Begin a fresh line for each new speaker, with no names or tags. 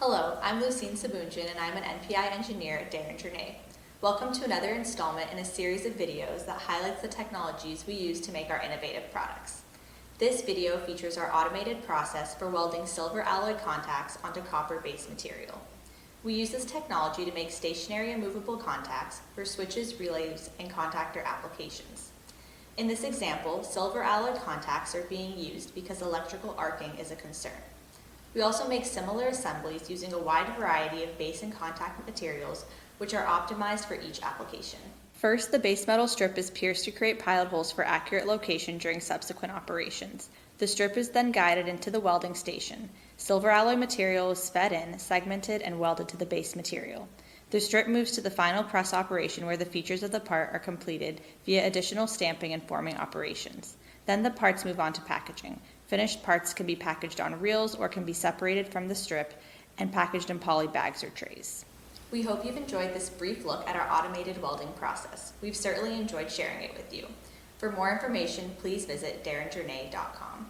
Hello, I'm Lucine Sabounjian and I'm an NPI engineer at Deringer-Ney. Welcome to another installment in a series of videos that highlights the technologies we use to make our innovative products. This video features our automated process for welding silver alloy contacts onto copper-based material. We use this technology to make stationary and movable contacts for switches, relays, and contactor applications. In this example, silver alloy contacts are being used because electrical arcing is a concern. We also make similar assemblies using a wide variety of base and contact materials which are optimized for each application. First, the base metal strip is pierced to create pilot holes for accurate location during subsequent operations. The strip is then guided into the welding station. Silver alloy material is fed in, segmented, and welded to the base material. The strip moves to the final press operation where the features of the part are completed via additional stamping and forming operations. Then the parts move on to packaging. Finished parts can be packaged on reels or can be separated from the strip and packaged in poly bags or trays. We hope you've enjoyed this brief look at our automated welding process. We've certainly enjoyed sharing it with you. For more information, please visit deringer-ney.com.